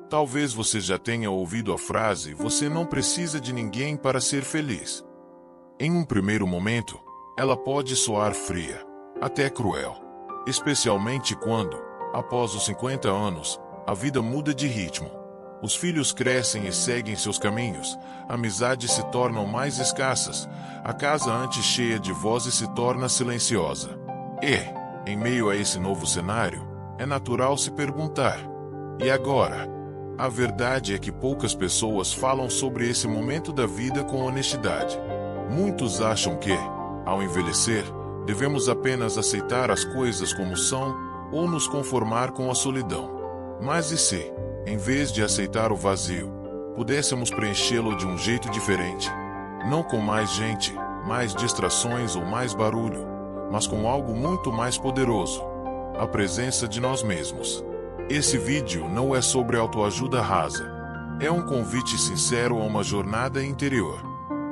Talvez você já tenha ouvido a frase: "Você não precisa de ninguém para ser feliz". Em um primeiro momento, ela pode soar fria, até cruel. Especialmente quando, após os 50 anos, a vida muda de ritmo. Os filhos crescem e seguem seus caminhos, amizades se tornam mais escassas, a casa antes cheia de vozes se torna silenciosa. E, em meio a esse novo cenário, é natural se perguntar: e agora? A verdade é que poucas pessoas falam sobre esse momento da vida com honestidade. Muitos acham que, ao envelhecer, devemos apenas aceitar as coisas como são ou nos conformar com a solidão. Mas e se, em vez de aceitar o vazio, pudéssemos preenchê-lo de um jeito diferente? Não com mais gente, mais distrações ou mais barulho, mas com algo muito mais poderoso: a presença de nós mesmos. Esse vídeo não é sobre autoajuda rasa. É um convite sincero a uma jornada interior.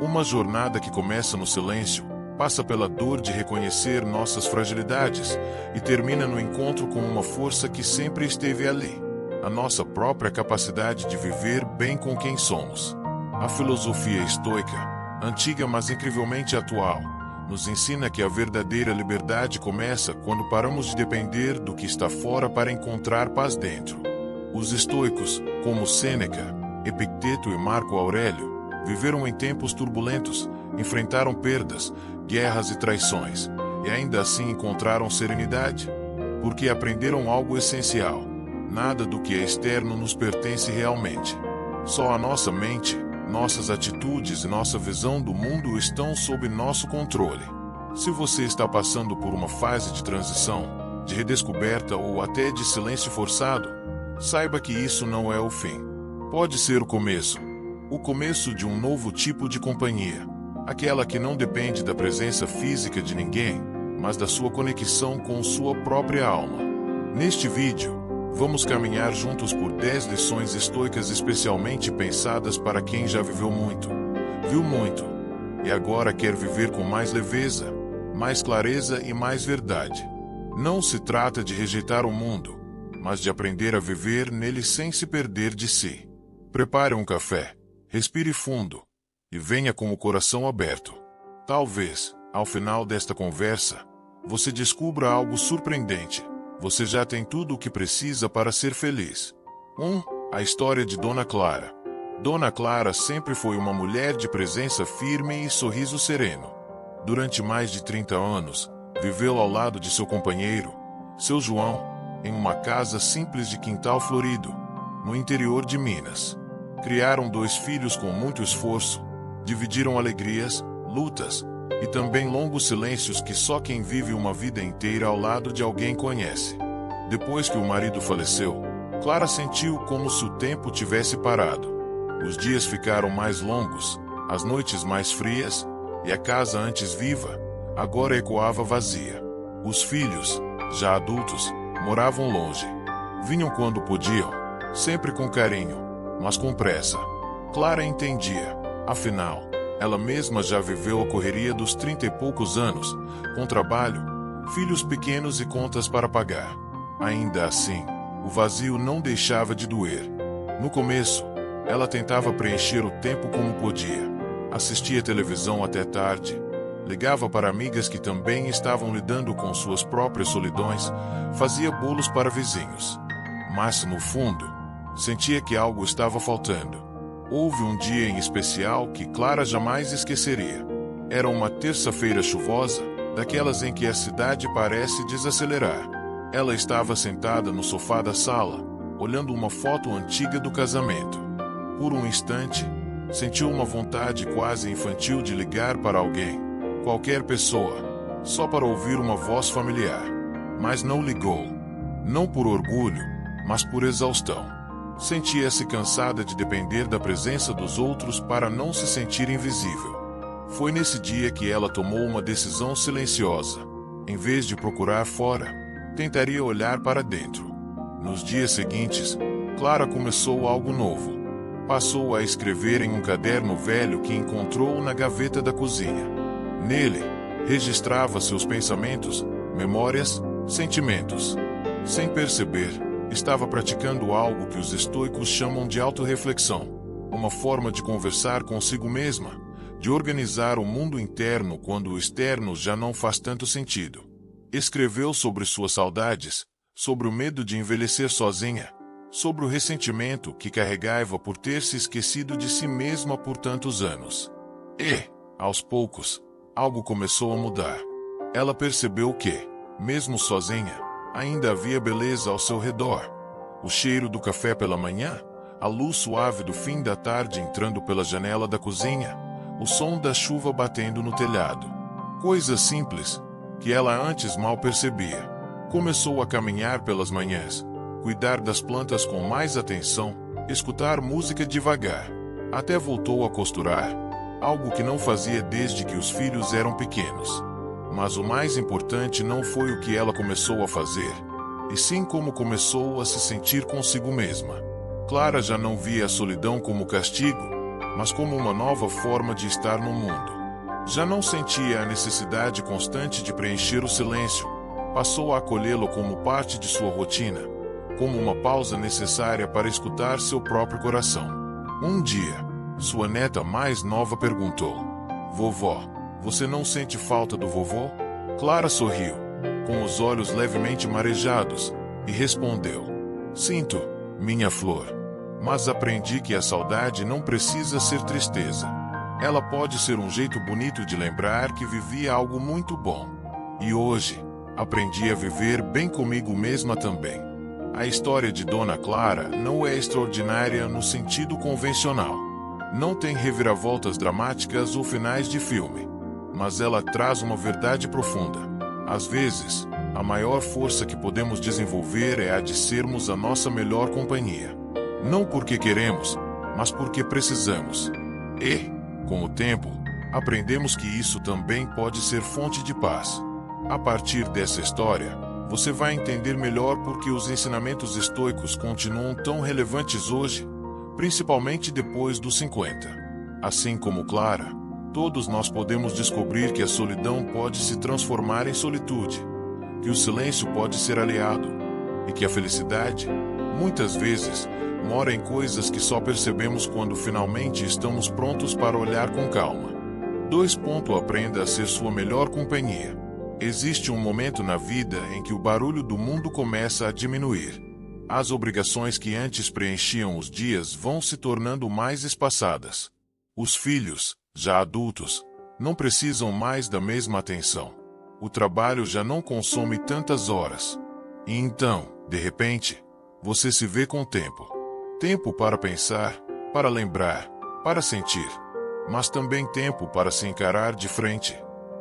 Uma jornada que começa no silêncio, passa pela dor de reconhecer nossas fragilidades e termina no encontro com uma força que sempre esteve ali: a nossa própria capacidade de viver bem com quem somos. A filosofia estoica, antiga mas incrivelmente atual, nos ensina que a verdadeira liberdade começa quando paramos de depender do que está fora para encontrar paz dentro. Os estoicos, como Sêneca, Epicteto e Marco Aurélio, viveram em tempos turbulentos, enfrentaram perdas, guerras e traições, e ainda assim encontraram serenidade, porque aprenderam algo essencial: nada do que é externo nos pertence realmente. Só a nossa mente, nossas atitudes e nossa visão do mundo estão sob nosso controle. Se você está passando por uma fase de transição, de redescoberta ou até de silêncio forçado, saiba que isso não é o fim. Pode ser o começo de um novo tipo de companhia, aquela que não depende da presença física de ninguém, mas da sua conexão com sua própria alma. Neste vídeo, vamos caminhar juntos por 10 lições estoicas especialmente pensadas para quem já viveu muito, viu muito, e agora quer viver com mais leveza, mais clareza e mais verdade. Não se trata de rejeitar o mundo, mas de aprender a viver nele sem se perder de si. Prepare um café, respire fundo e venha com o coração aberto. Talvez, ao final desta conversa, você descubra algo surpreendente. Você já tem tudo o que precisa para ser feliz. 1. A história de Dona Clara. Dona Clara sempre foi uma mulher de presença firme e sorriso sereno. Durante mais de 30 anos, viveu ao lado de seu companheiro, seu João, em uma casa simples de quintal florido, no interior de Minas. Criaram 2 filhos com muito esforço, dividiram alegrias, lutas e também longos silêncios que só quem vive uma vida inteira ao lado de alguém conhece. Depois que o marido faleceu, Clara sentiu como se o tempo tivesse parado. Os dias ficaram mais longos, as noites mais frias, e a casa antes viva, agora ecoava vazia. Os filhos, já adultos, moravam longe. Vinham quando podiam, sempre com carinho, mas com pressa. Clara entendia, afinal, ela mesma já viveu a correria dos 30 e poucos anos, com trabalho, filhos pequenos e contas para pagar. Ainda assim, o vazio não deixava de doer. No começo, ela tentava preencher o tempo como podia. Assistia televisão até tarde, ligava para amigas que também estavam lidando com suas próprias solidões, fazia bolos para vizinhos. Mas, no fundo, sentia que algo estava faltando. Houve um dia em especial que Clara jamais esqueceria. Era uma terça-feira chuvosa, daquelas em que a cidade parece desacelerar. Ela estava sentada no sofá da sala, olhando uma foto antiga do casamento. Por um instante, sentiu uma vontade quase infantil de ligar para alguém, qualquer pessoa, só para ouvir uma voz familiar. Mas não ligou. Não por orgulho, mas por exaustão. Sentia-se cansada de depender da presença dos outros para não se sentir invisível. Foi nesse dia que ela tomou uma decisão silenciosa. Em vez de procurar fora, tentaria olhar para dentro. Nos dias seguintes, Clara começou algo novo. Passou a escrever em um caderno velho que encontrou na gaveta da cozinha. Nele, registrava seus pensamentos, memórias, sentimentos. Sem perceber, Estava praticando algo que os estoicos chamam de autorreflexão, uma forma de conversar consigo mesma, de organizar o mundo interno quando o externo já não faz tanto sentido. Escreveu sobre suas saudades, sobre o medo de envelhecer sozinha, sobre o ressentimento que carregava por ter se esquecido de si mesma por tantos anos. E, aos poucos, algo começou a mudar. Ela percebeu que, mesmo sozinha, ainda havia beleza ao seu redor. O cheiro do café pela manhã, a luz suave do fim da tarde entrando pela janela da cozinha, o som da chuva batendo no telhado. Coisas simples, que ela antes mal percebia. Começou a caminhar pelas manhãs, cuidar das plantas com mais atenção, escutar música devagar. Até voltou a costurar, algo que não fazia desde que os filhos eram pequenos. Mas o mais importante não foi o que ela começou a fazer, e sim como começou a se sentir consigo mesma. Clara já não via a solidão como castigo, mas como uma nova forma de estar no mundo. Já não sentia a necessidade constante de preencher o silêncio. Passou a acolhê-lo como parte de sua rotina, como uma pausa necessária para escutar seu próprio coração. Um dia, sua neta mais nova perguntou: "Vovó, você não sente falta do vovô?" Clara sorriu, com os olhos levemente marejados, e respondeu: "Sinto, minha flor. Mas aprendi que a saudade não precisa ser tristeza. Ela pode ser um jeito bonito de lembrar que vivi algo muito bom. E hoje, aprendi a viver bem comigo mesma também." A história de Dona Clara não é extraordinária no sentido convencional. Não tem reviravoltas dramáticas ou finais de filme. Mas ela traz uma verdade profunda. Às vezes, a maior força que podemos desenvolver é a de sermos a nossa melhor companhia. Não porque queremos, mas porque precisamos. E, com o tempo, aprendemos que isso também pode ser fonte de paz. A partir dessa história, você vai entender melhor por que os ensinamentos estoicos continuam tão relevantes hoje, principalmente depois dos 50. Assim como Clara, todos nós podemos descobrir que a solidão pode se transformar em solitude, que o silêncio pode ser aliado, e que a felicidade, muitas vezes, mora em coisas que só percebemos quando finalmente estamos prontos para olhar com calma. 2. Aprenda a ser sua melhor companhia. Existe um momento na vida em que o barulho do mundo começa a diminuir. As obrigações que antes preenchiam os dias vão se tornando mais espaçadas. Os filhos, já adultos, não precisam mais da mesma atenção. O trabalho já não consome tantas horas. E então, de repente, você se vê com tempo. Tempo para pensar, para lembrar, para sentir. Mas também tempo para se encarar de frente.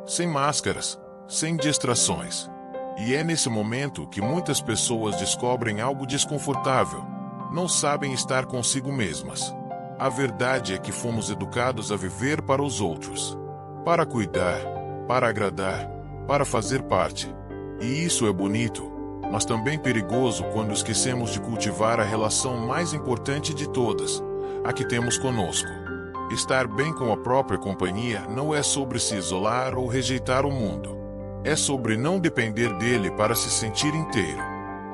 Sem máscaras, sem distrações. E é nesse momento que muitas pessoas descobrem algo desconfortável. Não sabem estar consigo mesmas. A verdade é que fomos educados a viver para os outros. Para cuidar, para agradar, para fazer parte. E isso é bonito, mas também perigoso quando esquecemos de cultivar a relação mais importante de todas, a que temos conosco. Estar bem com a própria companhia não é sobre se isolar ou rejeitar o mundo. É sobre não depender dele para se sentir inteiro.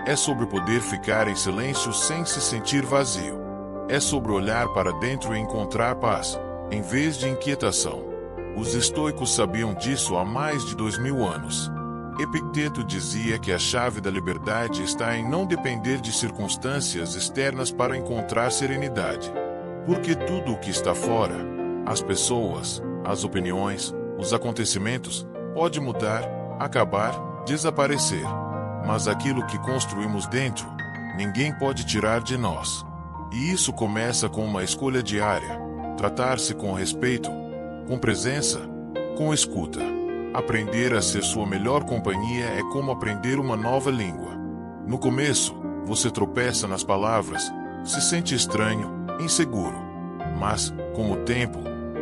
É sobre poder ficar em silêncio sem se sentir vazio. É sobre olhar para dentro e encontrar paz, em vez de inquietação. Os estoicos sabiam disso há mais de 2000 anos. Epicteto dizia que a chave da liberdade está em não depender de circunstâncias externas para encontrar serenidade. Porque tudo o que está fora, as pessoas, as opiniões, os acontecimentos, pode mudar, acabar, desaparecer. Mas aquilo que construímos dentro, ninguém pode tirar de nós. E isso começa com uma escolha diária: tratar-se com respeito, com presença, com escuta. Aprender a ser sua melhor companhia é como aprender uma nova língua. No começo, você tropeça nas palavras, se sente estranho, inseguro. Mas, com o tempo,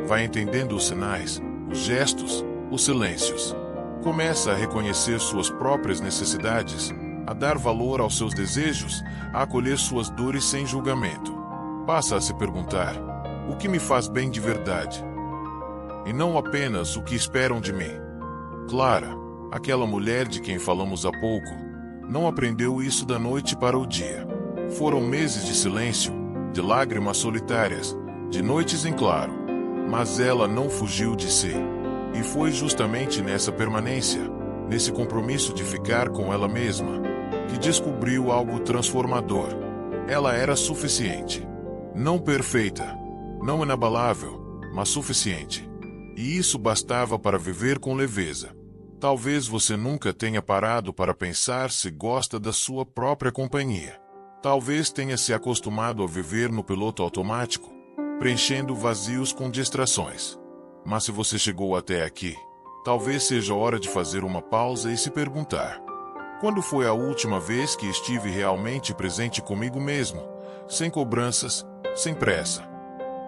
vai entendendo os sinais, os gestos, os silêncios. Começa a reconhecer suas próprias necessidades, a dar valor aos seus desejos, a acolher suas dores sem julgamento. Passa a se perguntar: o que me faz bem de verdade? E não apenas o que esperam de mim. Clara, aquela mulher de quem falamos há pouco, Não aprendeu isso da noite para o dia. Foram meses de silêncio, de lágrimas solitárias, de noites em claro. Mas ela não fugiu de si. E foi justamente nessa permanência, nesse compromisso de ficar com ela mesma, que descobriu algo transformador. Ela era suficiente. Não perfeita, não inabalável, mas suficiente. E isso bastava para viver com leveza. Talvez você nunca tenha parado para pensar se gosta da sua própria companhia. Talvez tenha se acostumado a viver no piloto automático, preenchendo vazios com distrações. Mas se você chegou até aqui, talvez seja hora de fazer uma pausa e se perguntar: quando foi a última vez que estive realmente presente comigo mesmo, sem cobranças, sem pressa?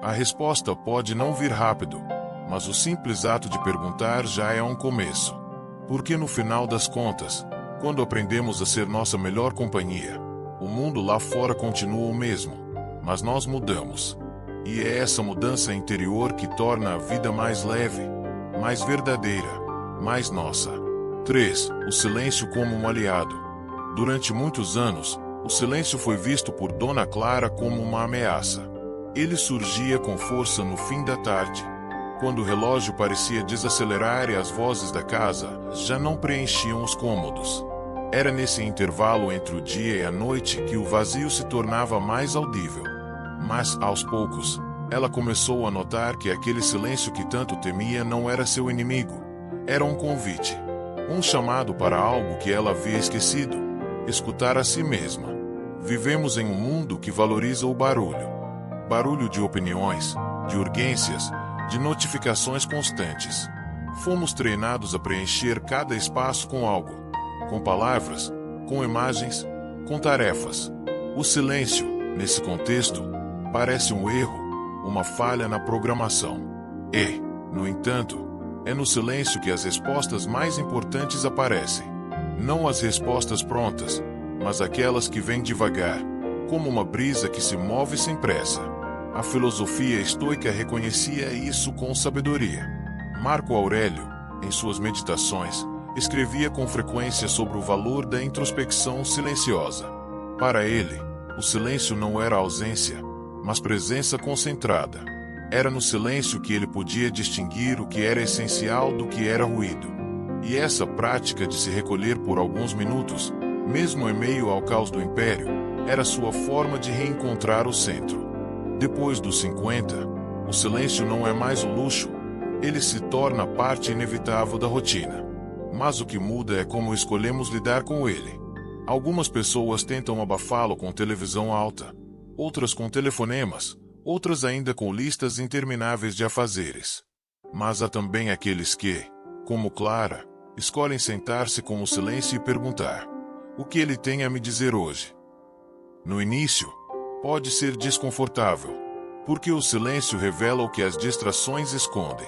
A resposta pode não vir rápido, mas o simples ato de perguntar já é um começo. Porque no final das contas, quando aprendemos a ser nossa melhor companhia, o mundo lá fora continua o mesmo, mas nós mudamos. E é essa mudança interior que torna a vida mais leve, mais verdadeira, mais nossa. 3. O silêncio como um aliado. Durante muitos anos, o silêncio foi visto por Dona Clara como uma ameaça. Ele surgia com força no fim da tarde, quando o relógio parecia desacelerar e as vozes da casa já não preenchiam os cômodos. Era nesse intervalo entre o dia e a noite que o vazio se tornava mais audível. Mas, aos poucos, ela começou a notar que aquele silêncio que tanto temia não era seu inimigo. Era um convite. Um chamado para algo que ela havia esquecido: escutar a si mesma. Vivemos em um mundo que valoriza o barulho. Barulho de opiniões, de urgências, de notificações constantes. Fomos treinados a preencher cada espaço com algo. Com palavras, com imagens, com tarefas. O silêncio, nesse contexto, parece um erro, uma falha na programação. E, no entanto, é no silêncio que as respostas mais importantes aparecem. Não as respostas prontas, mas aquelas que vêm devagar, como uma brisa que se move sem pressa. A filosofia estoica reconhecia isso com sabedoria. Marco Aurélio, em suas meditações, escrevia com frequência sobre o valor da introspecção silenciosa. Para ele, o silêncio não era ausência, mas presença concentrada. Era no silêncio que ele podia distinguir o que era essencial do que era ruído. E essa prática de se recolher por alguns minutos, mesmo em meio ao caos do império, era sua forma de reencontrar o centro. Depois dos 50, o silêncio não é mais o luxo, ele se torna parte inevitável da rotina. Mas o que muda é como escolhemos lidar com ele. Algumas pessoas tentam abafá-lo com televisão alta, outras com telefonemas, outras ainda com listas intermináveis de afazeres. Mas há também aqueles que, como Clara, escolhem sentar-se com o silêncio e perguntar: o que ele tem a me dizer hoje? No início, pode ser desconfortável, porque o silêncio revela o que as distrações escondem.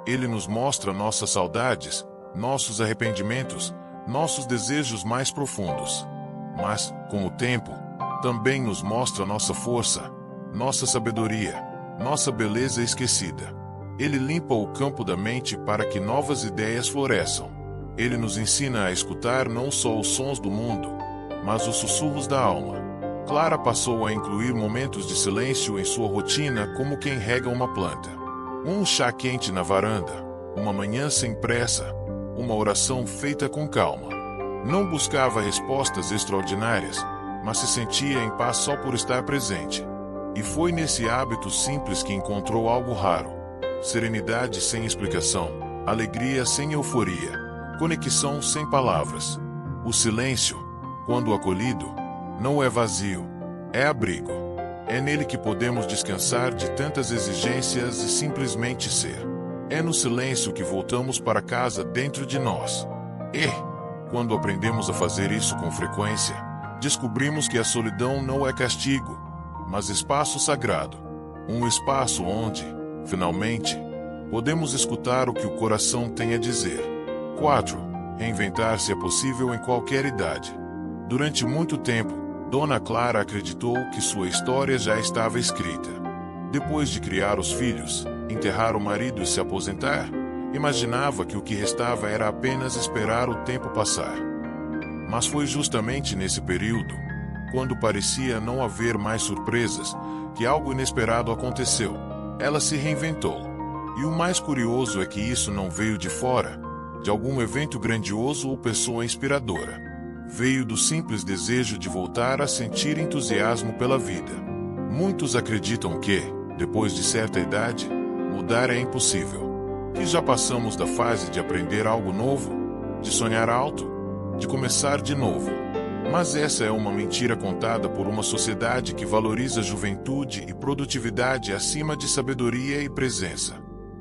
Ele nos mostra nossas saudades, nossos arrependimentos, nossos desejos mais profundos. Mas, com o tempo, também nos mostra nossa força, nossa sabedoria, nossa beleza esquecida. Ele limpa o campo da mente para que novas ideias floresçam. Ele nos ensina a escutar não só os sons do mundo, mas os sussurros da alma. Clara passou a incluir momentos de silêncio em sua rotina como quem rega uma planta. Um chá quente na varanda, uma manhã sem pressa, uma oração feita com calma. Não buscava respostas extraordinárias, mas se sentia em paz só por estar presente. E foi nesse hábito simples que encontrou algo raro: serenidade sem explicação, alegria sem euforia, conexão sem palavras. O silêncio, quando acolhido, não é vazio, é abrigo. É nele que podemos descansar de tantas exigências e simplesmente ser. É no silêncio que voltamos para casa dentro de nós. E, quando aprendemos a fazer isso com frequência, descobrimos que a solidão não é castigo, mas espaço sagrado. Um espaço onde, finalmente, podemos escutar o que o coração tem a dizer. 4. Reinventar-se é possível em qualquer idade. Durante muito tempo, Dona Clara acreditou que sua história já estava escrita. Depois de criar os filhos, enterrar o marido e se aposentar, imaginava que o que restava era apenas esperar o tempo passar. Mas foi justamente nesse período, quando parecia não haver mais surpresas, que algo inesperado aconteceu. Ela se reinventou. E o mais curioso é que isso não veio de fora, de algum evento grandioso ou pessoa inspiradora. Veio do simples desejo de voltar a sentir entusiasmo pela vida. Muitos acreditam que, depois de certa idade, mudar é impossível. Que já passamos da fase de aprender algo novo, de sonhar alto, de começar de novo. Mas essa é uma mentira contada por uma sociedade que valoriza juventude e produtividade acima de sabedoria e presença.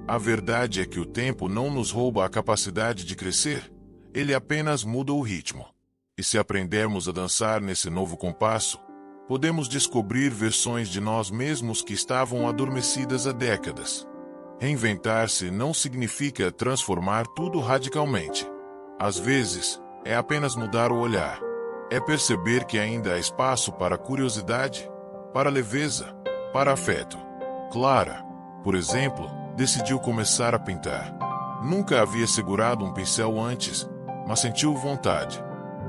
A verdade é que o tempo não nos rouba a capacidade de crescer, ele apenas muda o ritmo. E se aprendermos a dançar nesse novo compasso, podemos descobrir versões de nós mesmos que estavam adormecidas há décadas. Reinventar-se não significa transformar tudo radicalmente. Às vezes, é apenas mudar o olhar. É perceber que ainda há espaço para curiosidade, para leveza, para afeto. Clara, por exemplo, decidiu começar a pintar. Nunca havia segurado um pincel antes, mas sentiu vontade.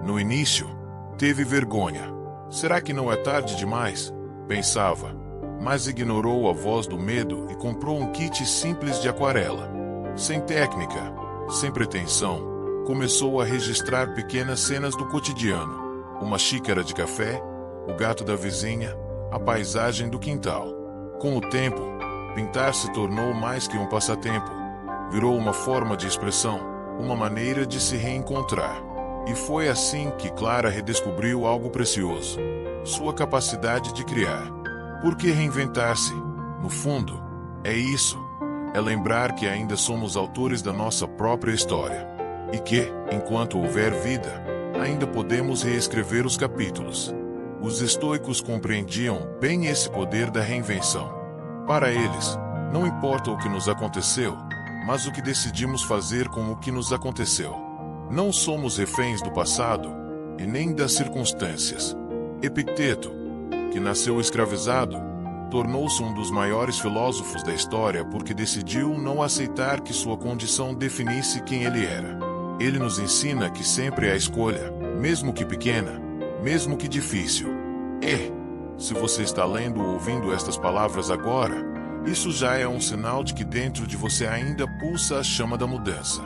No início, teve vergonha. Será que não é tarde demais? Pensava. Mas ignorou a voz do medo e comprou um kit simples de aquarela. Sem técnica, sem pretensão, começou a registrar pequenas cenas do cotidiano. Uma xícara de café, o gato da vizinha, a paisagem do quintal. Com o tempo, pintar se tornou mais que um passatempo. Virou uma forma de expressão, uma maneira de se reencontrar. E foi assim que Clara redescobriu algo precioso: sua capacidade de criar. Por que reinventar-se? No fundo, é isso. É lembrar que ainda somos autores da nossa própria história. E que, enquanto houver vida, ainda podemos reescrever os capítulos. Os estoicos compreendiam bem esse poder da reinvenção. Para eles, não importa o que nos aconteceu, mas o que decidimos fazer com o que nos aconteceu. Não somos reféns do passado e nem das circunstâncias. Epicteto, que nasceu escravizado, tornou-se um dos maiores filósofos da história porque decidiu não aceitar que sua condição definisse quem ele era. Ele nos ensina que sempre há escolha, mesmo que pequena, mesmo que difícil. E, se você está lendo ou ouvindo estas palavras agora, isso já é um sinal de que dentro de você ainda pulsa a chama da mudança.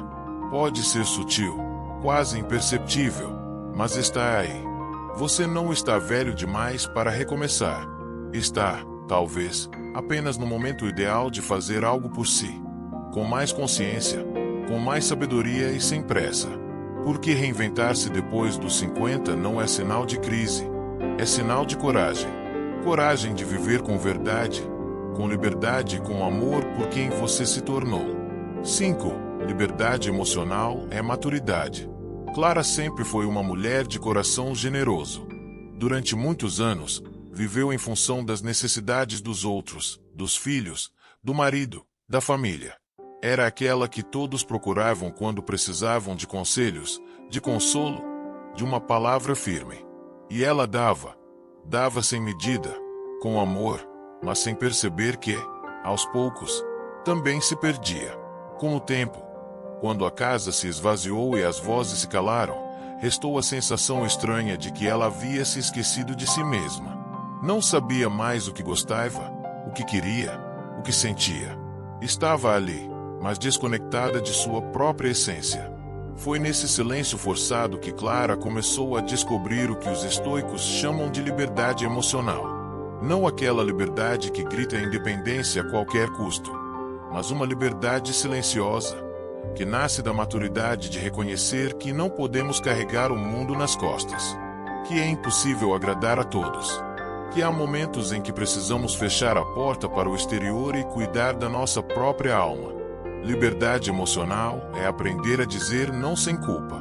Pode ser sutil, quase imperceptível, mas está aí. Você não está velho demais para recomeçar. Está, talvez, apenas no momento ideal de fazer algo por si. Com mais consciência, com mais sabedoria e sem pressa. Porque reinventar-se depois dos 50 não é sinal de crise. É sinal de coragem. Coragem de viver com verdade, com liberdade e com amor por quem você se tornou. 5. Liberdade emocional é maturidade. Clara sempre foi uma mulher de coração generoso. Durante muitos anos, viveu em função das necessidades dos outros, dos filhos, do marido, da família. Era aquela que todos procuravam quando precisavam de conselhos, de consolo, de uma palavra firme. E ela dava sem medida, com amor, mas sem perceber que, aos poucos, também se perdia. Com o tempo, quando a casa se esvaziou e as vozes se calaram, restou a sensação estranha de que ela havia se esquecido de si mesma. Não sabia mais o que gostava, o que queria, o que sentia. Estava ali, mas desconectada de sua própria essência. Foi nesse silêncio forçado que Clara começou a descobrir o que os estoicos chamam de liberdade emocional. Não aquela liberdade que grita a independência a qualquer custo, mas uma liberdade silenciosa, que nasce da maturidade de reconhecer que não podemos carregar o mundo nas costas, que é impossível agradar a todos, que há momentos em que precisamos fechar a porta para o exterior e cuidar da nossa própria alma. Liberdade emocional é aprender a dizer não sem culpa.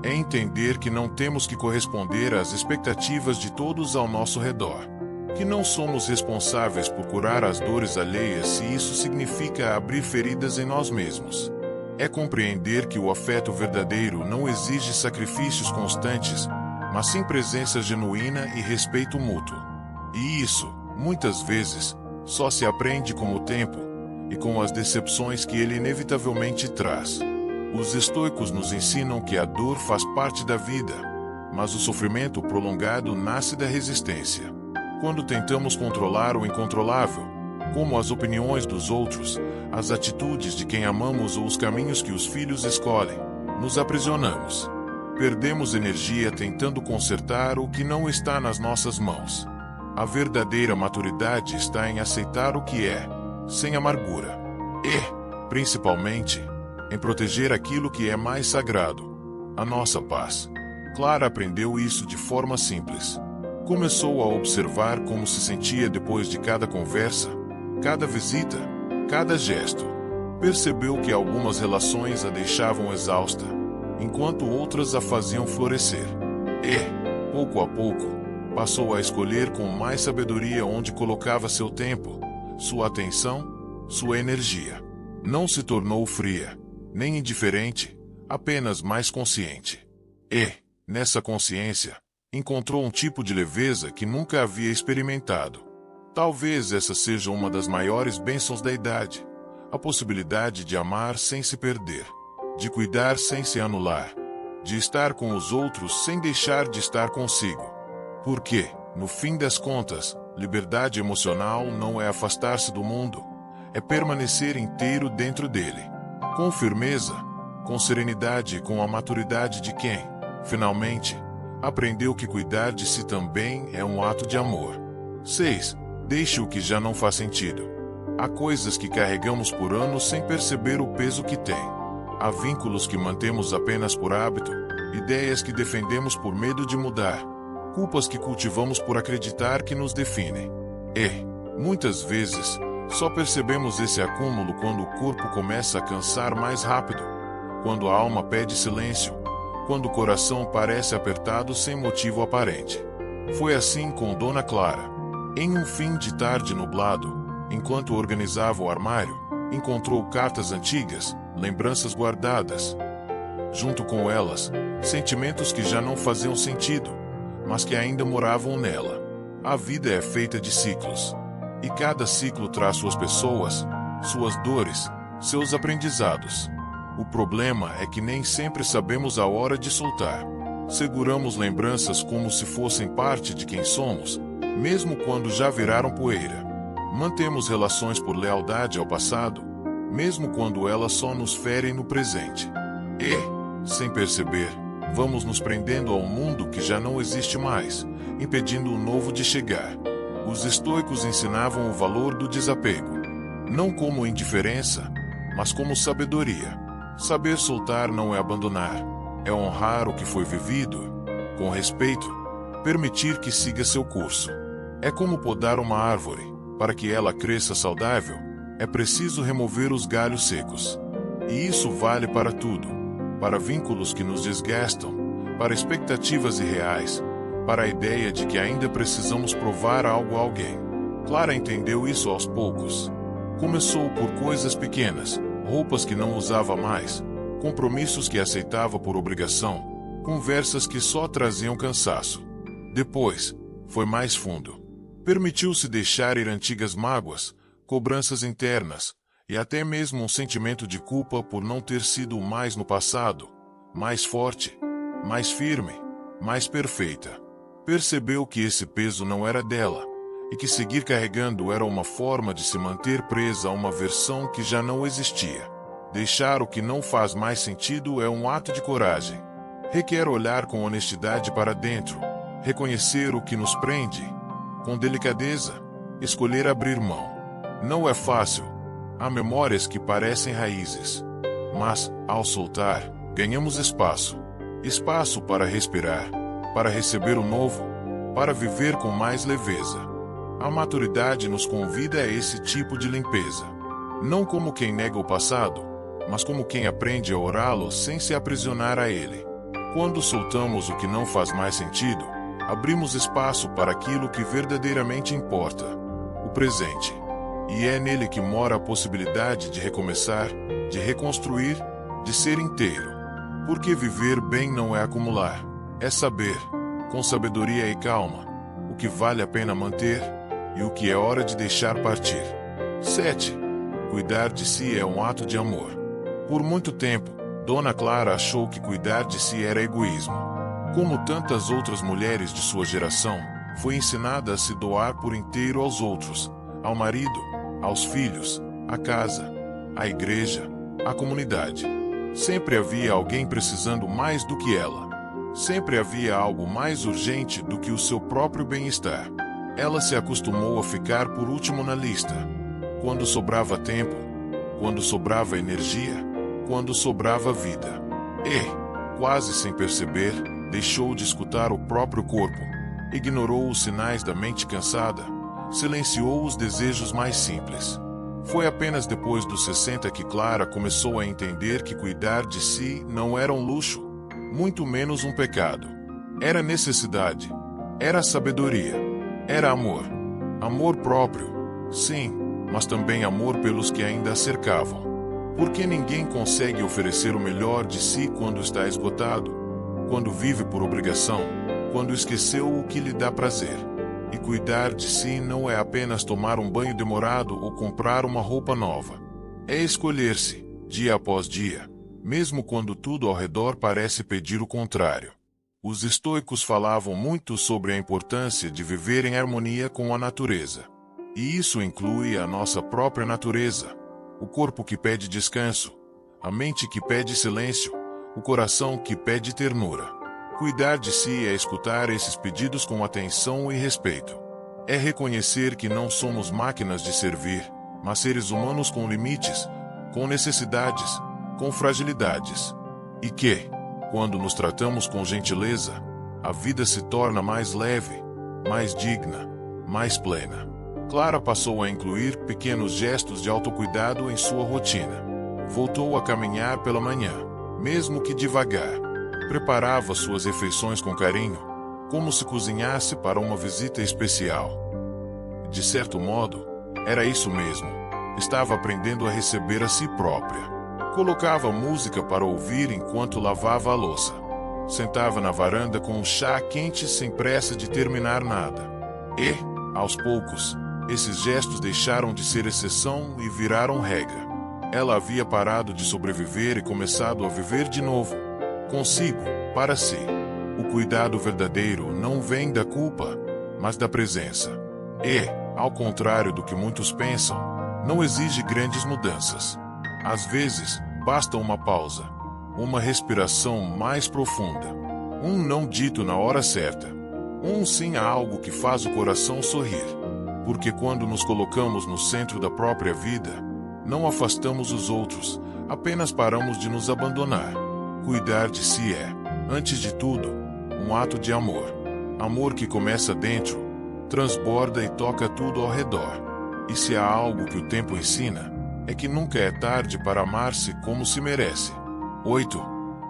É entender que não temos que corresponder às expectativas de todos ao nosso redor, que não somos responsáveis por curar as dores alheias se isso significa abrir feridas em nós mesmos. É compreender que o afeto verdadeiro não exige sacrifícios constantes, mas sim presença genuína e respeito mútuo. E isso, muitas vezes, só se aprende com o tempo e com as decepções que ele inevitavelmente traz. Os estoicos nos ensinam que a dor faz parte da vida, mas o sofrimento prolongado nasce da resistência. Quando tentamos controlar o incontrolável, como as opiniões dos outros, as atitudes de quem amamos ou os caminhos que os filhos escolhem, nos aprisionamos. Perdemos energia tentando consertar o que não está nas nossas mãos. A verdadeira maturidade está em aceitar o que é, sem amargura. E, principalmente, em proteger aquilo que é mais sagrado, a nossa paz. Clara aprendeu isso de forma simples. Começou a observar como se sentia depois de cada conversa, cada visita, cada gesto. Percebeu que algumas relações a deixavam exausta, enquanto outras a faziam florescer. E, pouco a pouco, passou a escolher com mais sabedoria onde colocava seu tempo, sua atenção, sua energia. Não se tornou fria, nem indiferente, apenas mais consciente. E, nessa consciência, encontrou um tipo de leveza que nunca havia experimentado. Talvez essa seja uma das maiores bênçãos da idade, a possibilidade de amar sem se perder, de cuidar sem se anular, de estar com os outros sem deixar de estar consigo. Porque, no fim das contas, liberdade emocional não é afastar-se do mundo, é permanecer inteiro dentro dele, com firmeza, com serenidade e com a maturidade de quem, finalmente, aprendeu que cuidar de si também é um ato de amor. 6. Deixe o que já não faz sentido. Há coisas que carregamos por anos sem perceber o peso que tem. Há vínculos que mantemos apenas por hábito, ideias que defendemos por medo de mudar, culpas que cultivamos por acreditar que nos definem. E, muitas vezes, só percebemos esse acúmulo quando o corpo começa a cansar mais rápido, quando a alma pede silêncio, quando o coração parece apertado sem motivo aparente. Foi assim com Dona Clara. Em um fim de tarde nublado, enquanto organizava o armário, encontrou cartas antigas, lembranças guardadas. Junto com elas, sentimentos que já não faziam sentido, mas que ainda moravam nela. A vida é feita de ciclos, e cada ciclo traz suas pessoas, suas dores, seus aprendizados. O problema é que nem sempre sabemos a hora de soltar. Seguramos lembranças como se fossem parte de quem somos, mesmo quando já viraram poeira. Mantemos relações por lealdade ao passado, mesmo quando elas só nos ferem no presente. E, sem perceber, vamos nos prendendo a um mundo que já não existe mais, impedindo o novo de chegar. Os estoicos ensinavam o valor do desapego, não como indiferença, mas como sabedoria. Saber soltar não é abandonar, é honrar o que foi vivido, com respeito, permitir que siga seu curso. É como podar uma árvore. Para que ela cresça saudável, é preciso remover os galhos secos. E isso vale para tudo, para vínculos que nos desgastam, para expectativas irreais, para a ideia de que ainda precisamos provar algo a alguém. Clara entendeu isso aos poucos. Começou por coisas pequenas, roupas que não usava mais, compromissos que aceitava por obrigação, conversas que só traziam cansaço. Depois, foi mais fundo. Permitiu-se deixar ir antigas mágoas, cobranças internas, e até mesmo um sentimento de culpa por não ter sido mais no passado, mais forte, mais firme, mais perfeita. Percebeu que esse peso não era dela, e que seguir carregando era uma forma de se manter presa a uma versão que já não existia. Deixar o que não faz mais sentido é um ato de coragem. Requer olhar com honestidade para dentro, reconhecer o que nos prende, com delicadeza, escolher abrir mão. Não é fácil. Há memórias que parecem raízes. Mas, ao soltar, ganhamos espaço. Espaço para respirar, para receber o novo, para viver com mais leveza. A maturidade nos convida a esse tipo de limpeza. Não como quem nega o passado, mas como quem aprende a orá-lo sem se aprisionar a ele. Quando soltamos o que não faz mais sentido, abrimos espaço para aquilo que verdadeiramente importa, o presente. E é nele que mora a possibilidade de recomeçar, de reconstruir, de ser inteiro. Porque viver bem não é acumular, é saber, com sabedoria e calma, o que vale a pena manter e o que é hora de deixar partir. 7. Cuidar de si é um ato de amor. Por muito tempo, Dona Clara achou que cuidar de si era egoísmo. Como tantas outras mulheres de sua geração, foi ensinada a se doar por inteiro aos outros, ao marido, aos filhos, à casa, à igreja, à comunidade. Sempre havia alguém precisando mais do que ela. Sempre havia algo mais urgente do que o seu próprio bem-estar. Ela se acostumou a ficar por último na lista. Quando sobrava tempo, quando sobrava energia, quando sobrava vida. E, quase sem perceber, deixou de escutar o próprio corpo, ignorou os sinais da mente cansada, silenciou os desejos mais simples. Foi apenas depois dos 60 que Clara começou a entender que cuidar de si não era um luxo, muito menos um pecado. Era necessidade, era sabedoria, era amor. Amor próprio, sim, mas também amor pelos que ainda a cercavam. Porque ninguém consegue oferecer o melhor de si quando está esgotado, quando vive por obrigação, quando esqueceu o que lhe dá prazer. E cuidar de si não é apenas tomar um banho demorado ou comprar uma roupa nova. É escolher-se, dia após dia, mesmo quando tudo ao redor parece pedir o contrário. Os estoicos falavam muito sobre a importância de viver em harmonia com a natureza. E isso inclui a nossa própria natureza. O corpo que pede descanso, a mente que pede silêncio, o coração que pede ternura. Cuidar de si é escutar esses pedidos com atenção e respeito. É reconhecer que não somos máquinas de servir, mas seres humanos com limites, com necessidades, com fragilidades. E que, quando nos tratamos com gentileza, a vida se torna mais leve, mais digna, mais plena. Clara passou a incluir pequenos gestos de autocuidado em sua rotina. Voltou a caminhar pela manhã, mesmo que devagar. Preparava suas refeições com carinho, como se cozinhasse para uma visita especial. De certo modo, era isso mesmo. Estava aprendendo a receber a si própria. Colocava música para ouvir enquanto lavava a louça. Sentava na varanda com um chá quente sem pressa de terminar nada. E, aos poucos, esses gestos deixaram de ser exceção e viraram regra. Ela havia parado de sobreviver e começado a viver de novo. Consigo, para si. O cuidado verdadeiro não vem da culpa, mas da presença. E, ao contrário do que muitos pensam, não exige grandes mudanças. Às vezes, basta uma pausa, uma respiração mais profunda, um não dito na hora certa, um sim a algo que faz o coração sorrir. Porque quando nos colocamos no centro da própria vida, não afastamos os outros, apenas paramos de nos abandonar. Cuidar de si é, antes de tudo, um ato de amor. Amor que começa dentro, transborda e toca tudo ao redor. E se há algo que o tempo ensina, é que nunca é tarde para amar-se como se merece. 8.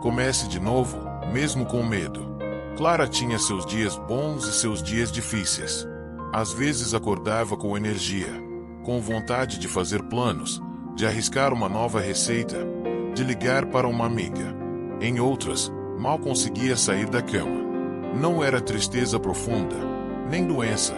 Comece de novo, mesmo com medo. Clara tinha seus dias bons e seus dias difíceis. Às vezes acordava com energia, com vontade de fazer planos, de arriscar uma nova receita, de ligar para uma amiga. Em outras, mal conseguia sair da cama. Não era tristeza profunda, nem doença.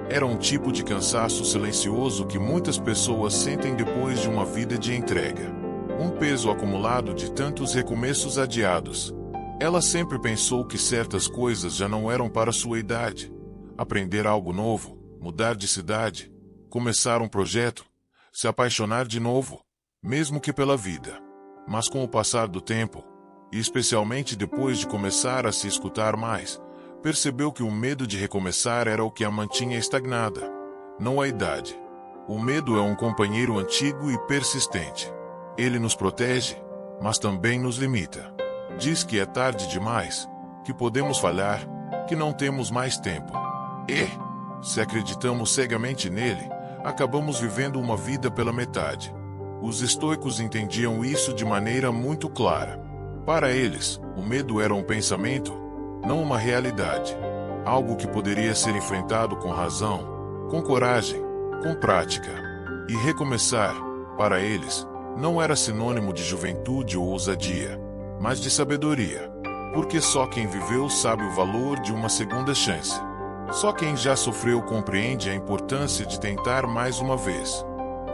Era um tipo de cansaço silencioso que muitas pessoas sentem depois de uma vida de entrega. Um peso acumulado de tantos recomeços adiados. Ela sempre pensou que certas coisas já não eram para sua idade. Aprender algo novo, mudar de cidade, começar um projeto, se apaixonar de novo, mesmo que pela vida. Mas com o passar do tempo, e especialmente depois de começar a se escutar mais, percebeu que o medo de recomeçar era o que a mantinha estagnada, não a idade. O medo é um companheiro antigo e persistente. Ele nos protege, mas também nos limita. Diz que é tarde demais, que podemos falhar, que não temos mais tempo. E, se acreditamos cegamente nele, acabamos vivendo uma vida pela metade. Os estoicos entendiam isso de maneira muito clara. Para eles, o medo era um pensamento, não uma realidade. Algo que poderia ser enfrentado com razão, com coragem, com prática. E recomeçar, para eles, não era sinônimo de juventude ou ousadia, mas de sabedoria. Porque só quem viveu sabe o valor de uma segunda chance. Só quem já sofreu compreende a importância de tentar mais uma vez.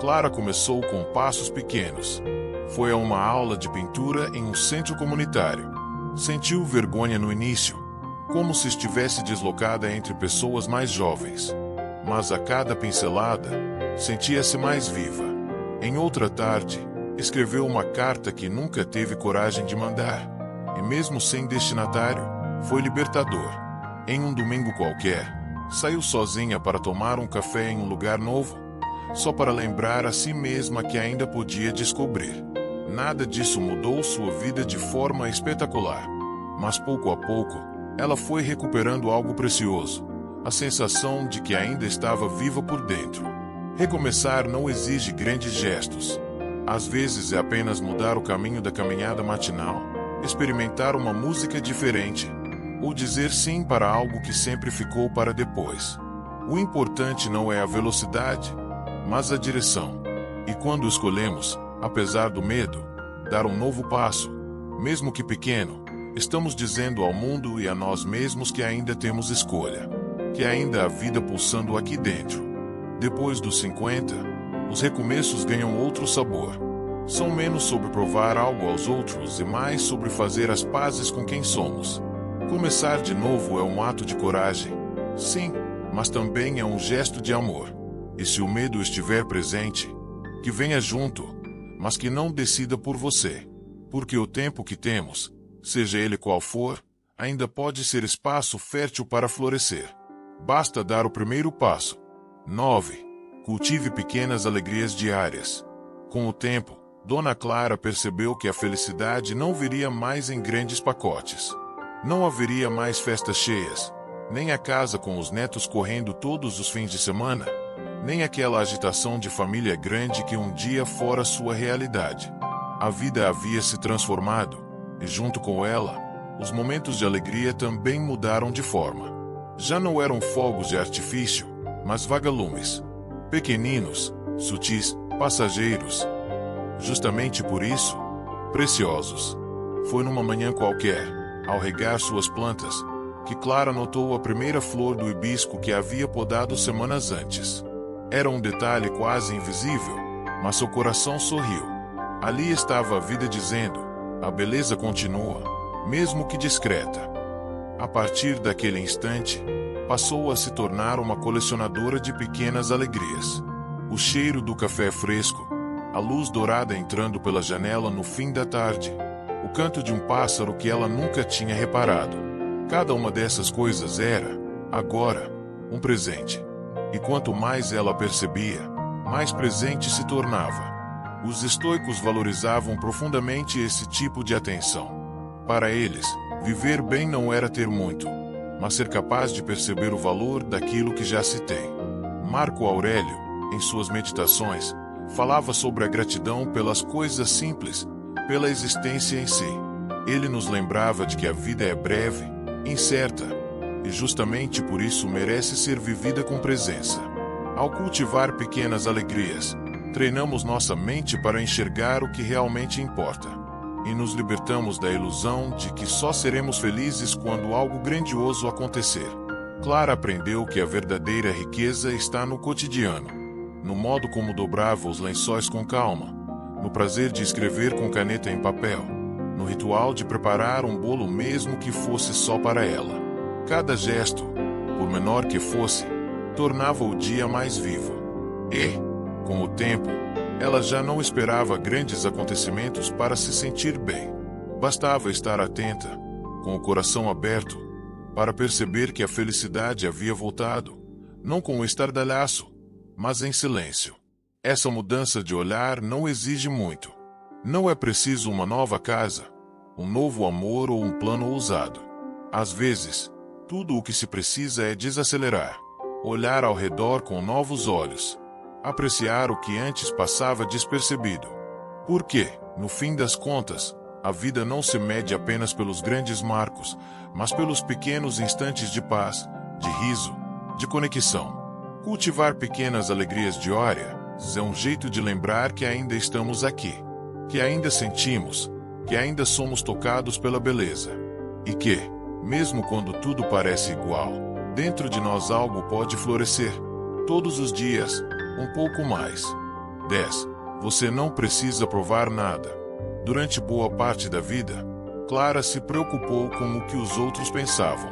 Clara começou com passos pequenos. Foi a uma aula de pintura em um centro comunitário. Sentiu vergonha no início, como se estivesse deslocada entre pessoas mais jovens. Mas a cada pincelada, sentia-se mais viva. Em outra tarde, escreveu uma carta que nunca teve coragem de mandar. E mesmo sem destinatário, foi libertador. Em um domingo qualquer, saiu sozinha para tomar um café em um lugar novo, só para lembrar a si mesma que ainda podia descobrir. Nada disso mudou sua vida de forma espetacular. Mas pouco a pouco, ela foi recuperando algo precioso, a sensação de que ainda estava viva por dentro. Recomeçar não exige grandes gestos. Às vezes é apenas mudar o caminho da caminhada matinal, experimentar uma música diferente, ou dizer sim para algo que sempre ficou para depois. O importante não é a velocidade, mas a direção. E quando escolhemos, apesar do medo, dar um novo passo, mesmo que pequeno, estamos dizendo ao mundo e a nós mesmos que ainda temos escolha, que ainda há vida pulsando aqui dentro. Depois dos 50, os recomeços ganham outro sabor. São menos sobre provar algo aos outros e mais sobre fazer as pazes com quem somos. Começar de novo é um ato de coragem, sim, mas também é um gesto de amor. E se o medo estiver presente, que venha junto, mas que não decida por você. Porque o tempo que temos, seja ele qual for, ainda pode ser espaço fértil para florescer. Basta dar o primeiro passo. 9. Cultive pequenas alegrias diárias. Com o tempo, Dona Clara percebeu que a felicidade não viria mais em grandes pacotes. Não haveria mais festas cheias, nem a casa com os netos correndo todos os fins de semana, nem aquela agitação de família grande que um dia fora sua realidade. A vida havia se transformado, e junto com ela, os momentos de alegria também mudaram de forma. Já não eram fogos de artifício, mas vagalumes. Pequeninos, sutis, passageiros. Justamente por isso, preciosos. Foi numa manhã qualquer, ao regar suas plantas, que Clara notou a primeira flor do hibisco que havia podado semanas antes. Era um detalhe quase invisível, mas seu coração sorriu. Ali estava a vida dizendo: a beleza continua, mesmo que discreta. A partir daquele instante, passou a se tornar uma colecionadora de pequenas alegrias. O cheiro do café fresco, a luz dourada entrando pela janela no fim da tarde, o canto de um pássaro que ela nunca tinha reparado. Cada uma dessas coisas era, agora, um presente. E quanto mais ela percebia, mais presente se tornava. Os estoicos valorizavam profundamente esse tipo de atenção. Para eles, viver bem não era ter muito, mas ser capaz de perceber o valor daquilo que já se tem. Marco Aurélio, em suas meditações, falava sobre a gratidão pelas coisas simples, pela existência em si. Ele nos lembrava de que a vida é breve, incerta, e justamente por isso merece ser vivida com presença. Ao cultivar pequenas alegrias, treinamos nossa mente para enxergar o que realmente importa. E nos libertamos da ilusão de que só seremos felizes quando algo grandioso acontecer. Clara aprendeu que a verdadeira riqueza está no cotidiano, no modo como dobrava os lençóis com calma, no prazer de escrever com caneta em papel, no ritual de preparar um bolo mesmo que fosse só para ela. Cada gesto, por menor que fosse, tornava o dia mais vivo. E, com o tempo, ela já não esperava grandes acontecimentos para se sentir bem. Bastava estar atenta, com o coração aberto, para perceber que a felicidade havia voltado, não com um estardalhaço, mas em silêncio. Essa mudança de olhar não exige muito. Não é preciso uma nova casa, um novo amor ou um plano ousado. Às vezes, tudo o que se precisa é desacelerar, olhar ao redor com novos olhos, apreciar o que antes passava despercebido. Porque, no fim das contas, a vida não se mede apenas pelos grandes marcos, mas pelos pequenos instantes de paz, de riso, de conexão. Cultivar pequenas alegrias diárias é um jeito de lembrar que ainda estamos aqui, que ainda sentimos, que ainda somos tocados pela beleza. E que, mesmo quando tudo parece igual, dentro de nós algo pode florescer. Todos os dias, um pouco mais. 10. Você não precisa provar nada. Durante boa parte da vida, Clara se preocupou com o que os outros pensavam.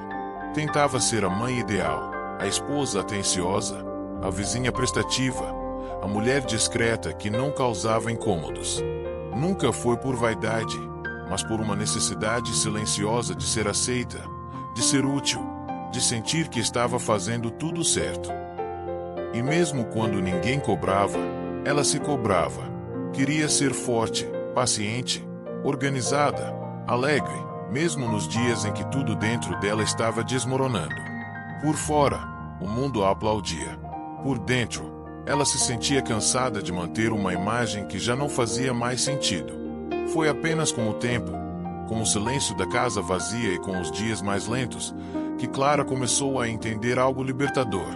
Tentava ser a mãe ideal, a esposa atenciosa, a vizinha prestativa, a mulher discreta que não causava incômodos. Nunca foi por vaidade, mas por uma necessidade silenciosa de ser aceita, de ser útil, de sentir que estava fazendo tudo certo. E mesmo quando ninguém cobrava, ela se cobrava. Queria ser forte, paciente, organizada, alegre, mesmo nos dias em que tudo dentro dela estava desmoronando. Por fora, o mundo a aplaudia. Por dentro, ela se sentia cansada de manter uma imagem que já não fazia mais sentido. Foi apenas com o tempo, com o silêncio da casa vazia e com os dias mais lentos, que Clara começou a entender algo libertador.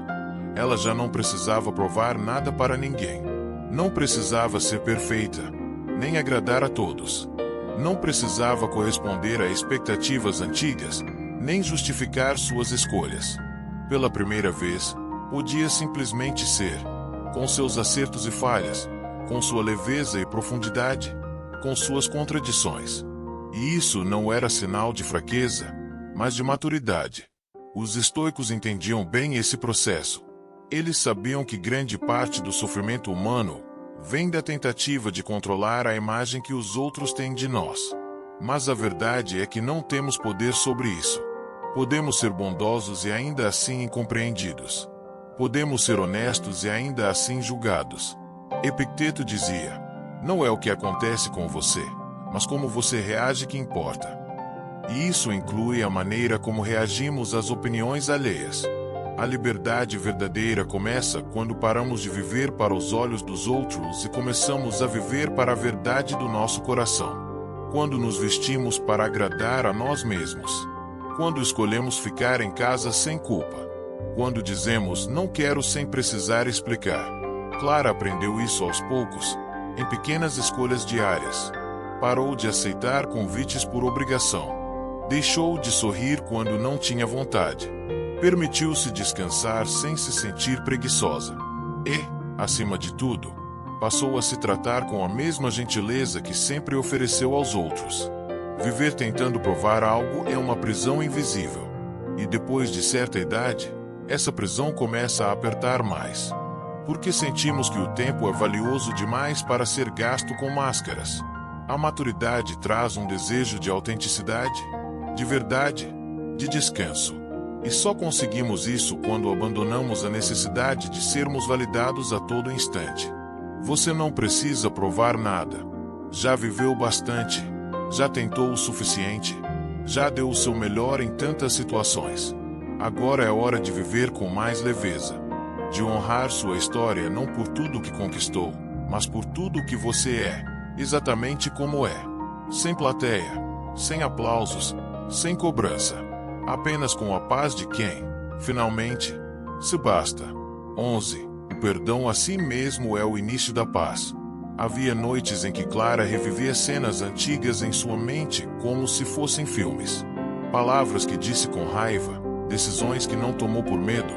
Ela já não precisava provar nada para ninguém. Não precisava ser perfeita, nem agradar a todos. Não precisava corresponder a expectativas antigas, nem justificar suas escolhas. Pela primeira vez, podia simplesmente ser, com seus acertos e falhas, com sua leveza e profundidade, com suas contradições. E isso não era sinal de fraqueza, mas de maturidade. Os estoicos entendiam bem esse processo. Eles sabiam que grande parte do sofrimento humano vem da tentativa de controlar a imagem que os outros têm de nós. Mas a verdade é que não temos poder sobre isso. Podemos ser bondosos e ainda assim incompreendidos. Podemos ser honestos e ainda assim julgados. Epicteto dizia: não é o que acontece com você, mas como você reage que importa. E isso inclui a maneira como reagimos às opiniões alheias. A liberdade verdadeira começa quando paramos de viver para os olhos dos outros e começamos a viver para a verdade do nosso coração. Quando nos vestimos para agradar a nós mesmos. Quando escolhemos ficar em casa sem culpa. Quando dizemos não quero sem precisar explicar. Clara aprendeu isso aos poucos, em pequenas escolhas diárias. Parou de aceitar convites por obrigação. Deixou de sorrir quando não tinha vontade. Permitiu-se descansar sem se sentir preguiçosa. E, acima de tudo, passou a se tratar com a mesma gentileza que sempre ofereceu aos outros. Viver tentando provar algo é uma prisão invisível. E depois de certa idade, essa prisão começa a apertar mais. Porque sentimos que o tempo é valioso demais para ser gasto com máscaras. A maturidade traz um desejo de autenticidade, de verdade, de descanso. E só conseguimos isso quando abandonamos a necessidade de sermos validados a todo instante. Você não precisa provar nada. Já viveu bastante. Já tentou o suficiente. Já deu o seu melhor em tantas situações. Agora é hora de viver com mais leveza. De honrar sua história não por tudo que conquistou, mas por tudo que você é, exatamente como é. Sem plateia, sem aplausos, sem cobrança. Apenas com a paz de quem, finalmente, se basta. 11. O perdão a si mesmo é o início da paz. Havia noites em que Clara revivia cenas antigas em sua mente como se fossem filmes. Palavras que disse com raiva, decisões que não tomou por medo,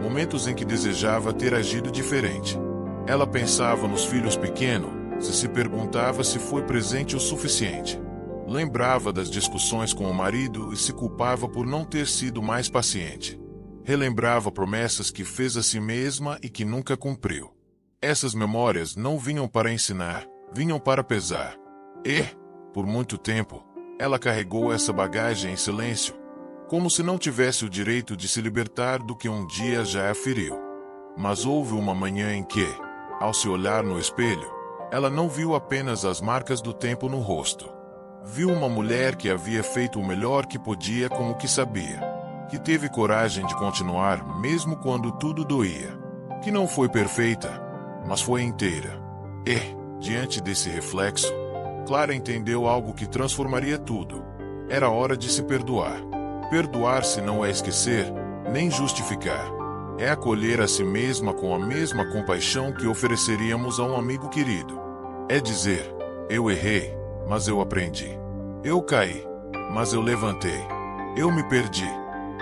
momentos em que desejava ter agido diferente. Ela pensava nos filhos pequenos, se perguntava se foi presente o suficiente. Lembrava das discussões com o marido e se culpava por não ter sido mais paciente. Relembrava promessas que fez a si mesma e que nunca cumpriu. Essas memórias não vinham para ensinar, vinham para pesar. E, por muito tempo, ela carregou essa bagagem em silêncio, como se não tivesse o direito de se libertar do que um dia já a feriu. Mas houve uma manhã em que, ao se olhar no espelho, ela não viu apenas as marcas do tempo no rosto. Viu uma mulher que havia feito o melhor que podia com o que sabia. Que teve coragem de continuar mesmo quando tudo doía. Que não foi perfeita, mas foi inteira. E, diante desse reflexo, Clara entendeu algo que transformaria tudo. Era hora de se perdoar. Perdoar-se não é esquecer, nem justificar. É acolher a si mesma com a mesma compaixão que ofereceríamos a um amigo querido. É dizer, eu errei, mas eu aprendi. Eu caí, mas eu levantei. Eu me perdi,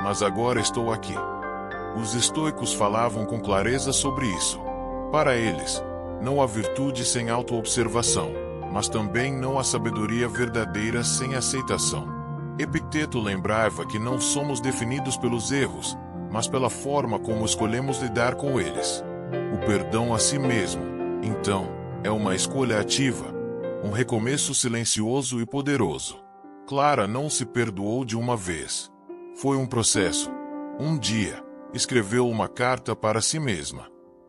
mas agora estou aqui. Os estoicos falavam com clareza sobre isso. Para eles, não há virtude sem autoobservação, mas também não há sabedoria verdadeira sem aceitação. Epicteto lembrava que não somos definidos pelos erros, mas pela forma como escolhemos lidar com eles. O perdão a si mesmo, então, é uma escolha ativa, um recomeço silencioso e poderoso. Clara não se perdoou de uma vez. Foi um processo. Um dia, escreveu uma carta para si mesma.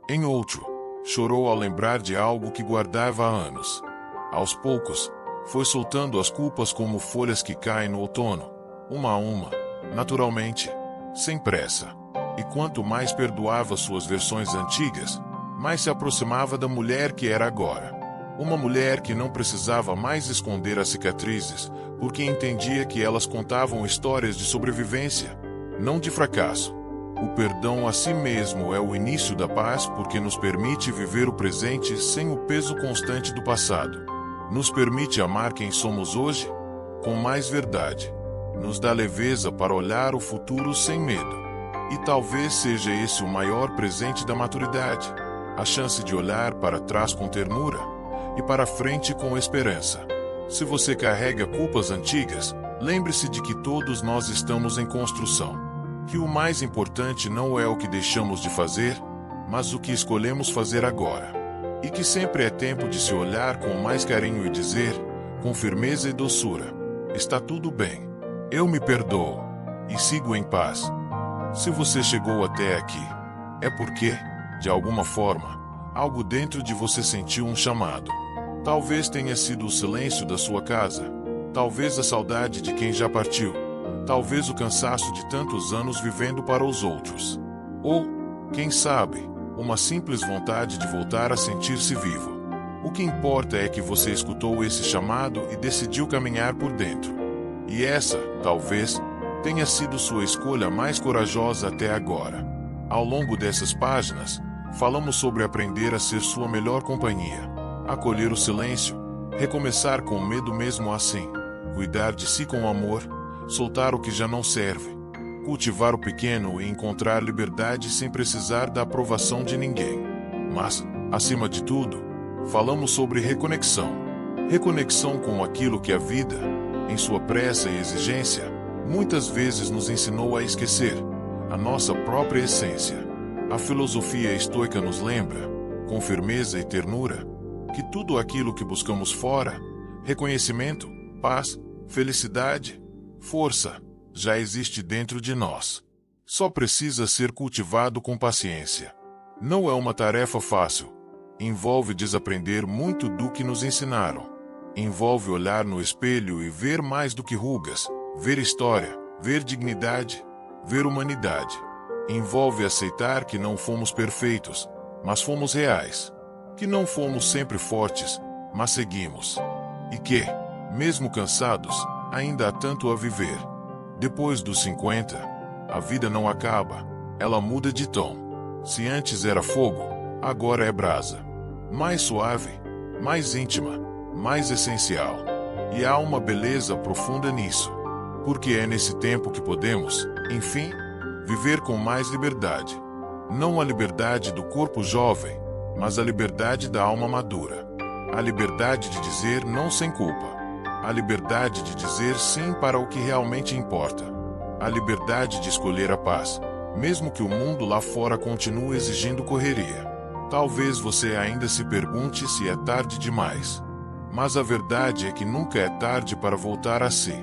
Em outro, chorou ao lembrar de algo que guardava há anos. Aos poucos, foi soltando as culpas como folhas que caem no outono, uma a uma, naturalmente, sem pressa. E quanto mais perdoava suas versões antigas, mais se aproximava da mulher que era agora. Uma mulher que não precisava mais esconder as cicatrizes, porque entendia que elas contavam histórias de sobrevivência, não de fracasso. O perdão a si mesmo é o início da paz porque nos permite viver o presente sem o peso constante do passado. Nos permite amar quem somos hoje, com mais verdade. Nos dá leveza para olhar o futuro sem medo. E talvez seja esse o maior presente da maturidade, a chance de olhar para trás com ternura e para frente com esperança. Se você carrega culpas antigas, lembre-se de que todos nós estamos em construção. Que o mais importante não é o que deixamos de fazer, mas o que escolhemos fazer agora. E que sempre é tempo de se olhar com mais carinho e dizer, com firmeza e doçura: está tudo bem. Eu me perdoo. E sigo em paz. Se você chegou até aqui, é porque, de alguma forma, algo dentro de você sentiu um chamado. Talvez tenha sido o silêncio da sua casa, talvez a saudade de quem já partiu, talvez o cansaço de tantos anos vivendo para os outros. Ou, quem sabe, uma simples vontade de voltar a sentir-se vivo. O que importa é que você escutou esse chamado e decidiu caminhar por dentro. E essa, talvez, tenha sido sua escolha mais corajosa até agora. Ao longo dessas páginas, falamos sobre aprender a ser sua melhor companhia, acolher o silêncio, recomeçar com medo mesmo assim, cuidar de si com amor, soltar o que já não serve, cultivar o pequeno e encontrar liberdade sem precisar da aprovação de ninguém. Mas, acima de tudo, falamos sobre reconexão. Reconexão com aquilo que a vida, em sua pressa e exigência, muitas vezes nos ensinou a esquecer, a nossa própria essência. A filosofia estoica nos lembra, com firmeza e ternura, que tudo aquilo que buscamos fora, reconhecimento, paz, felicidade, força, já existe dentro de nós. Só precisa ser cultivado com paciência. Não é uma tarefa fácil. Envolve desaprender muito do que nos ensinaram. Envolve olhar no espelho e ver mais do que rugas, ver história, ver dignidade, ver humanidade. Envolve aceitar que não fomos perfeitos, mas fomos reais. Que não fomos sempre fortes, mas seguimos. E que, mesmo cansados, ainda há tanto a viver. Depois dos 50, a vida não acaba, ela muda de tom. Se antes era fogo, agora é brasa. Mais suave, mais íntima, mais essencial. E há uma beleza profunda nisso. Porque é nesse tempo que podemos, enfim, viver com mais liberdade. Não a liberdade do corpo jovem, mas a liberdade da alma madura. A liberdade de dizer não sem culpa. A liberdade de dizer sim para o que realmente importa. A liberdade de escolher a paz, mesmo que o mundo lá fora continue exigindo correria. Talvez você ainda se pergunte se é tarde demais. Mas a verdade é que nunca é tarde para voltar a si.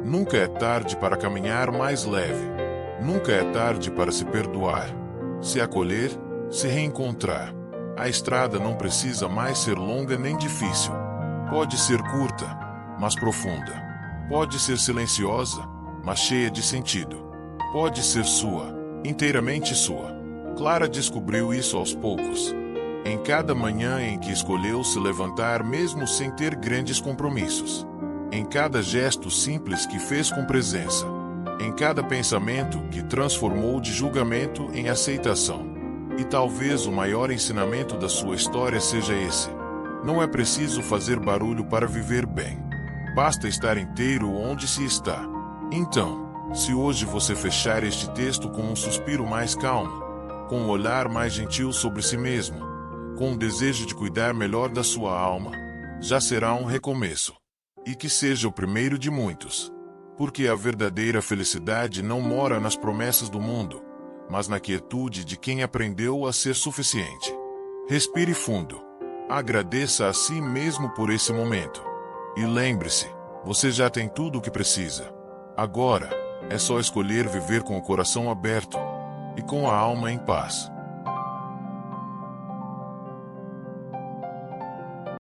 Nunca é tarde para caminhar mais leve. Nunca é tarde para se perdoar, se acolher, se reencontrar. A estrada não precisa mais ser longa nem difícil. Pode ser curta, mas profunda. Pode ser silenciosa, mas cheia de sentido. Pode ser sua, inteiramente sua. Clara descobriu isso aos poucos. Em cada manhã em que escolheu se levantar mesmo sem ter grandes compromissos. Em cada gesto simples que fez com presença. Em cada pensamento que transformou de julgamento em aceitação. E talvez o maior ensinamento da sua história seja esse. Não é preciso fazer barulho para viver bem. Basta estar inteiro onde se está. Então, se hoje você fechar este texto com um suspiro mais calmo, com um olhar mais gentil sobre si mesmo, com o desejo de cuidar melhor da sua alma, já será um recomeço. E que seja o primeiro de muitos. Porque a verdadeira felicidade não mora nas promessas do mundo, mas na quietude de quem aprendeu a ser suficiente. Respire fundo. Agradeça a si mesmo por esse momento. E lembre-se, você já tem tudo o que precisa. Agora, é só escolher viver com o coração aberto e com a alma em paz.